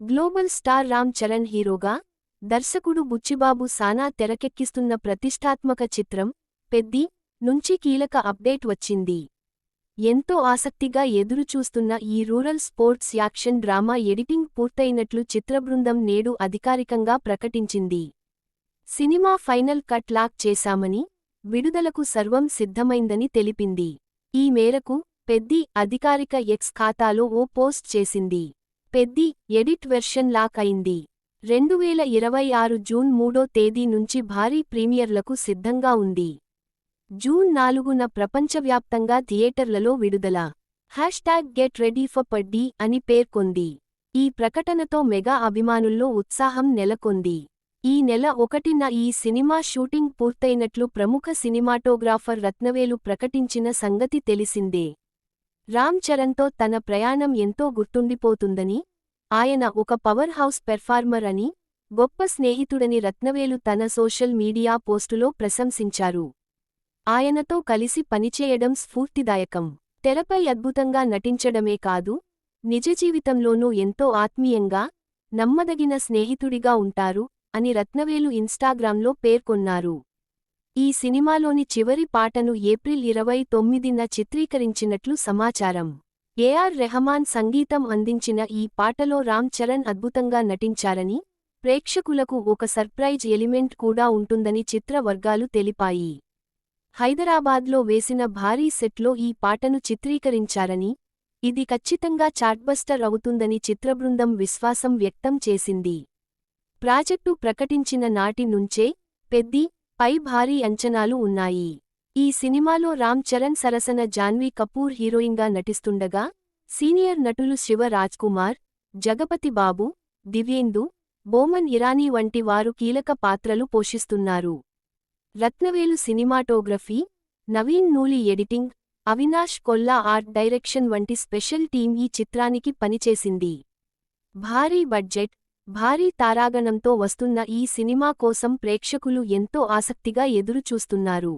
Global star Ram Charan హీరోగా, దర్శకుడు బుచ్చిబాబు సానా తెరకెక్కిస్తున్న ప్రతిష్ఠాత్మక చిత్రం పెద్ది నుంచి కీలక అప్డేట్ వచ్చింది. ఎంతో ఆసక్తిగా ఎదురుచూస్తున్న ఈ rural sports action drama editing పూర్తయినట్లు చిత్రబృందం నేడు అధికారికంగా ప్రకటించింది. సినిమా ఫైనల్ కట్ లాక్ చేశామని, విడుదలకు సర్వం సిద్ధమైందని తెలిపింది. ఈ మేరకు పెద్ది అధికారిక ఎక్స్ ఖాతాలో ఓ పోస్ట్ చేసింది. పెద్ది ఎడిట్ వెర్షన్ లాక్ అయింది. 2026 జూన్ 3వ తేదీ నుంచి భారీ ప్రీమియర్లకు సిద్ధంగా ఉంది. జూన్ 4న ప్రపంచవ్యాప్తంగా థియేటర్లలో విడుదల. #గెట్ రెడీ ఫర్ పెద్ది అని పేర్కొంది. ఈ ప్రకటనతో మెగా అభిమానుల్లో ఉత్సాహం నెలకొంది. ఈ నెల 1న ఈ సినిమా షూటింగ్ పూర్తయినట్లు ప్రముఖ సినిమాటోగ్రాఫర్ రత్నవేలు ప్రకటించిన సంగతి తెలిసిందే. రామ్ చరణ్తో తన ప్రయాణం ఎంతో గుర్తుండిపోతుందని, ఆయన ఒక పవర్ హౌస్ పెర్ఫార్మర్ అని, గొప్ప స్నేహితుడని రత్నవేలు తన సోషల్ మీడియా పోస్టులో ప్రశంసించారు. ఆయనతో కలిసి పనిచేయడం స్ఫూర్తిదాయకం. తెరపై అద్భుతంగా నటించడమే కాదు, నిజజీవితంలోనూ ఎంతో ఆత్మీయంగా, నమ్మదగిన స్నేహితుడిగా ఉంటారు అని రత్నవేలు ఇన్స్టాగ్రామ్లో పేర్కొన్నారు. ఈ సినిమాలోని చివరి పాటను ఏప్రిల్ 29న చిత్రీకరించినట్లు సమాచారం. ఏఆర్ రెహమాన్ సంగీతం అందించిన ఈ పాటలో రామ్ చరణ్ అద్భుతంగా నటించారని, ప్రేక్షకులకు ఒక సర్ప్రైజ్ ఎలిమెంట్ కూడా ఉంటుందని చిత్ర వర్గాలు తెలిపాయి. హైదరాబాద్లో వేసిన భారీ సెట్లో ఈ పాటను చిత్రీకరించారని, ఇది ఖచ్చితంగా చార్ట్బస్టర్ అవుతుందని చిత్రబృందం విశ్వాసం వ్యక్తం చేసింది. ప్రాజెక్టు ప్రకటించిన నాటి నుంచే పెద్ది పై భారీ అంచనాలు ఉన్నాయి. ఈ సినిమాలో రామ్ చరణ్ సరసన జాన్వీ కపూర్ హీరోయిన్గా నటిస్తుండగా, సీనియర్ నటులు శివ రాజ్కుమార్, జగపతి బాబు, దివ్యేందు, బోమన్ ఇరానీ వంటి వారు కీలక పాత్రలు పోషిస్తున్నారు. Rathnavelu cinematography, Naveen Nooli editing, Avinash Kolla art direction వంటి స్పెషల్ టీం ఈ చిత్రానికి పనిచేసింది. భారీ బడ్జెట్, భారీ తారాగణంతో వస్తున్న ఈ సినిమా కోసం ప్రేక్షకులు ఎంతో ఆసక్తిగా ఎదురుచూస్తున్నారు.